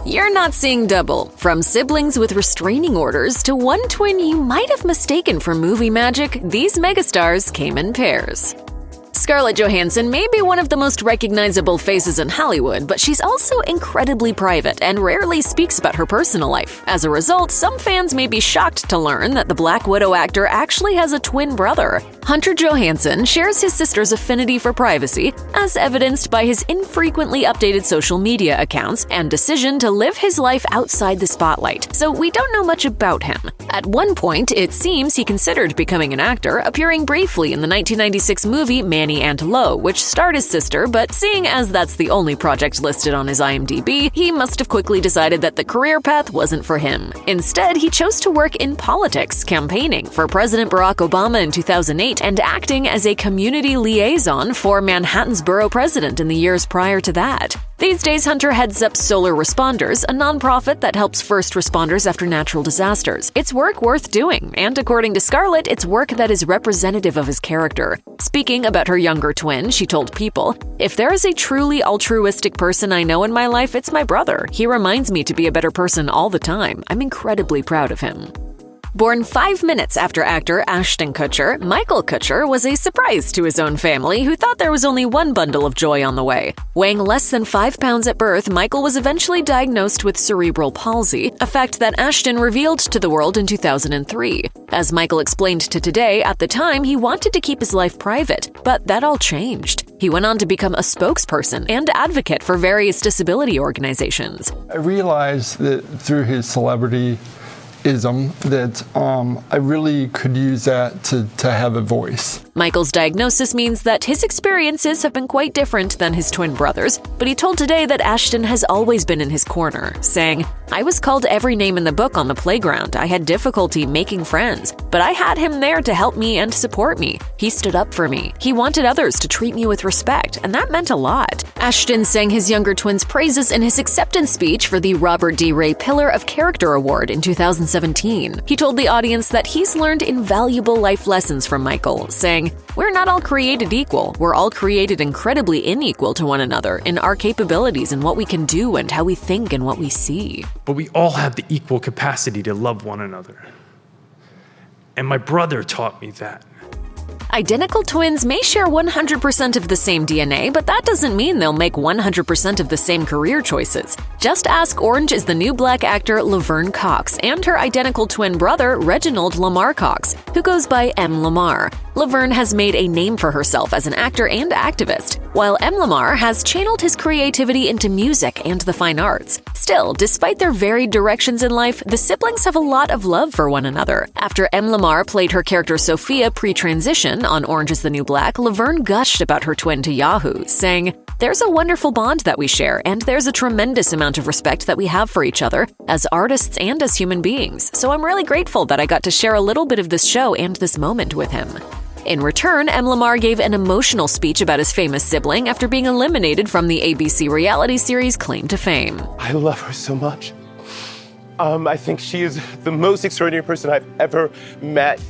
You're not seeing double. From siblings with restraining orders to one twin you might have mistaken for movie magic, these megastars came in pairs. Scarlett Johansson may be one of the most recognizable faces in Hollywood, but she's also incredibly private and rarely speaks about her personal life. As a result, some fans may be shocked to learn that the Black Widow actor actually has a twin brother. Hunter Johansson shares his sister's affinity for privacy, as evidenced by his infrequently updated social media accounts and decision to live his life outside the spotlight, so we don't know much about him. At one point, it seems he considered becoming an actor, appearing briefly in the 1996 movie Manny and Lo, which starred his sister, but seeing as that's the only project listed on his IMDb, he must have quickly decided that the career path wasn't for him. Instead, he chose to work in politics, campaigning for President Barack Obama in 2008 and acting as a community liaison for Manhattan's borough president in the years prior to that. These days, Hunter heads up Solar Responders, a nonprofit that helps first responders after natural disasters. It's work worth doing, and according to Scarlett, it's work that is representative of his character. Speaking about her younger twin, she told People, "If there is a truly altruistic person I know in my life, it's my brother. He reminds me to be a better person all the time. I'm incredibly proud of him." Born 5 minutes after actor Ashton Kutcher, Michael Kutcher was a surprise to his own family, who thought there was only one bundle of joy on the way. Weighing less than 5 pounds at birth, Michael was eventually diagnosed with cerebral palsy, a fact that Ashton revealed to the world in 2003. As Michael explained to Today, at the time he wanted to keep his life private, but that all changed. He went on to become a spokesperson and advocate for various disability organizations. I realized that through his celebrity that I really could use that to have a voice. Michael's diagnosis means that his experiences have been quite different than his twin brothers, but he told Today that Ashton has always been in his corner, saying, "I was called every name in the book on the playground. I had difficulty making friends, but I had him there to help me and support me. He stood up for me. He wanted others to treat me with respect, and that meant a lot." Ashton sang his younger twin's praises in his acceptance speech for the Robert D. Ray Pillar of Character Award in 2017. He told the audience that he's learned invaluable life lessons from Michael, saying, "We're not all created equal. We're all created incredibly unequal to one another in our capabilities and what we can do and how we think and what we see. But we all have the equal capacity to love one another. And my brother taught me that." Identical twins may share 100% of the same DNA, but that doesn't mean they'll make 100% of the same career choices. Just ask Orange is the New Black actor Laverne Cox and her identical twin brother Reginald Lamar Cox, who goes by M. Lamar. Laverne has made a name for herself as an actor and activist, while M. Lamar has channeled his creativity into music and the fine arts. Still, despite their varied directions in life, the siblings have a lot of love for one another. After M. Lamar played her character Sophia pre-transition on Orange is the New Black, Laverne gushed about her twin to Yahoo, saying, "There's a wonderful bond that we share, and there's a tremendous amount of respect that we have for each other as artists and as human beings, so I'm really grateful that I got to share a little bit of this show and this moment with him." In return, M. Lamar gave an emotional speech about his famous sibling after being eliminated from the ABC reality series Claim to Fame. "I love her so much. I think she is the most extraordinary person I've ever met."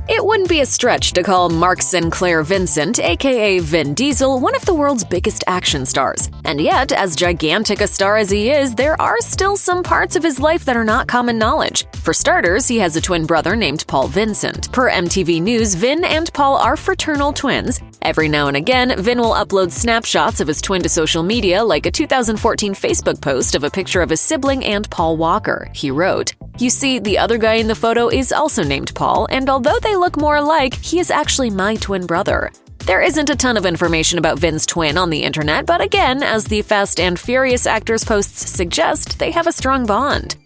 It wouldn't be a stretch to call Mark Sinclair Vincent, aka Vin Diesel, one of the world's biggest action stars. And yet, as gigantic a star as he is, there are still some parts of his life that are not common knowledge. For starters, he has a twin brother named Paul Vincent. Per MTV News, Vin and Paul are fraternal twins. Every now and again, Vin will upload snapshots of his twin to social media, like a 2014 Facebook post of a picture of his sibling and Paul Walker. He wrote, "You see, the other guy in the photo is also named Paul, and although they look more alike, he is actually my twin brother." There isn't a ton of information about Vin's twin on the internet, but again, as the Fast and Furious actors' posts suggest, they have a strong bond.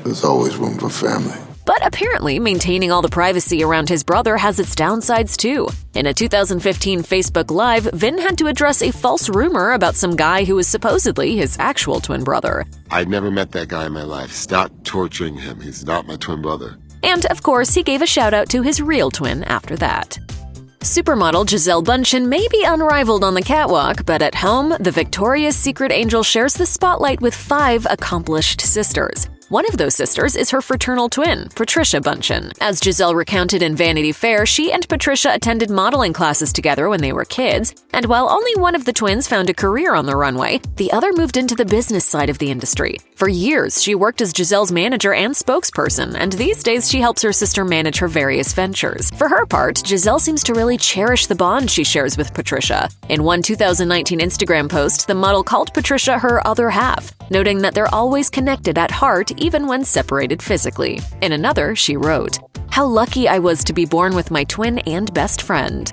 There's always room for family. But apparently, maintaining all the privacy around his brother has its downsides too. In a 2015 Facebook Live, Vin had to address a false rumor about some guy who was supposedly his actual twin brother. "I've never met that guy in my life. Stop torturing him. He's not my twin brother." And, of course, he gave a shout-out to his real twin after that. Supermodel Gisele Bündchen may be unrivaled on the catwalk, but at home, the Victoria's Secret angel shares the spotlight with 5 accomplished sisters. One of those sisters is her fraternal twin, Patricia Bunchen. As Gisele recounted in Vanity Fair, she and Patricia attended modeling classes together when they were kids, and while only one of the twins found a career on the runway, the other moved into the business side of the industry. For years, she worked as Gisele's manager and spokesperson, and these days she helps her sister manage her various ventures. For her part, Gisele seems to really cherish the bond she shares with Patricia. In one 2019 Instagram post, the model called Patricia her other half, noting that they're always connected at heart even when separated physically. In another, she wrote, "How lucky I was to be born with my twin and best friend."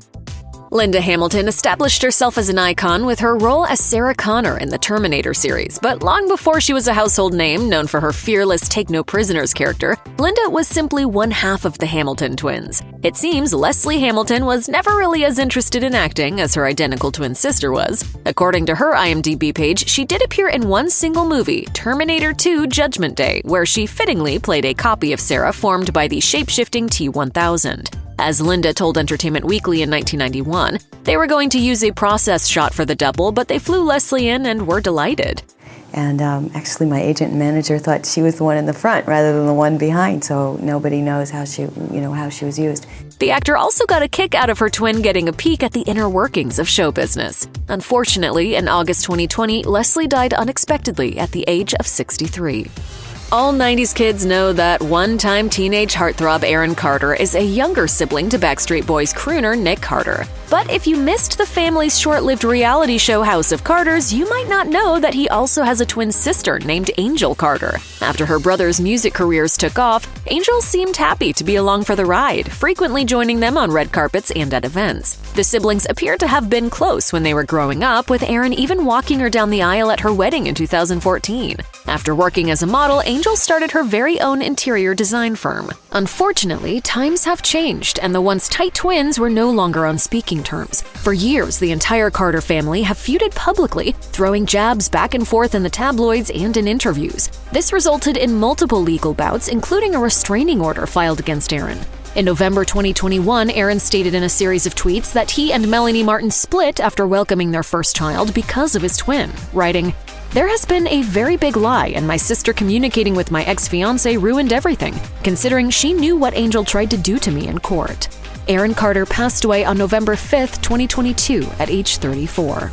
Linda Hamilton established herself as an icon with her role as Sarah Connor in the Terminator series, but long before she was a household name known for her fearless take-no-prisoners character, Linda was simply one half of the Hamilton twins. It seems Leslie Hamilton was never really as interested in acting as her identical twin sister was. According to her IMDb page, she did appear in one single movie, Terminator 2: Judgment Day, where she fittingly played a copy of Sarah formed by the shape-shifting T-1000. As Linda told Entertainment Weekly in 1991, they were going to use a process shot for the double, but they flew Leslie in and were delighted. And actually, my agent and manager thought she was the one in the front rather than the one behind, so nobody knows how she was used. The actor also got a kick out of her twin getting a peek at the inner workings of show business. Unfortunately, in August 2020, Leslie died unexpectedly at the age of 63. All 90s kids know that one-time teenage heartthrob Aaron Carter is a younger sibling to Backstreet Boys crooner Nick Carter. But if you missed the family's short-lived reality show House of Carters, you might not know that he also has a twin sister named Angel Carter. After her brothers' music careers took off, Angel seemed happy to be along for the ride, frequently joining them on red carpets and at events. The siblings appeared to have been close when they were growing up, with Aaron even walking her down the aisle at her wedding in 2014. After working as a model, Angel started her very own interior design firm. Unfortunately, times have changed, and the once tight twins were no longer on speaking terms. For years, the entire Carter family have feuded publicly, throwing jabs back and forth in the tabloids and in interviews. This resulted in multiple legal bouts, including a restraining order filed against Aaron. In November 2021, Aaron stated in a series of tweets that he and Melanie Martin split after welcoming their first child because of his twin, writing, "There has been a very big lie, and my sister communicating with my ex-fiancé ruined everything, considering she knew what Angel tried to do to me in court." Aaron Carter passed away on November 5th, 2022, at age 34.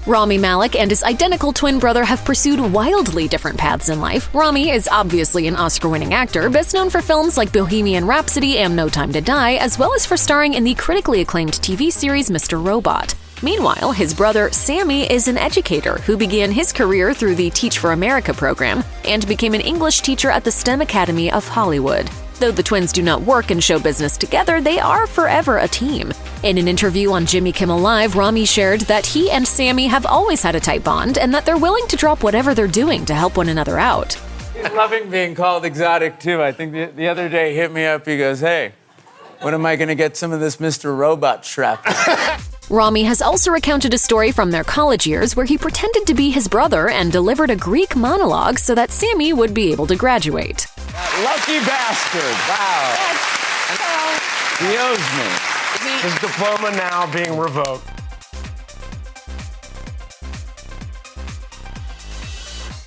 Rami Malek and his identical twin brother have pursued wildly different paths in life. Rami is obviously an Oscar-winning actor, best known for films like Bohemian Rhapsody and No Time to Die, as well as for starring in the critically acclaimed TV series Mr. Robot. Meanwhile, his brother Sammy is an educator who began his career through the Teach for America program and became an English teacher at the STEM Academy of Hollywood. Though the twins do not work in show business together, they are forever a team. In an interview on Jimmy Kimmel Live, Rami shared that he and Sammy have always had a tight bond and that they're willing to drop whatever they're doing to help one another out. He's loving being called exotic, too. I think the other day he hit me up, he goes, "Hey, when am I going to get some of this Mr. Robot shrapnel?" Rami has also recounted a story from their college years where he pretended to be his brother and delivered a Greek monologue so that Sammy would be able to graduate. That lucky bastard. Wow. He owes me. His diploma now being revoked.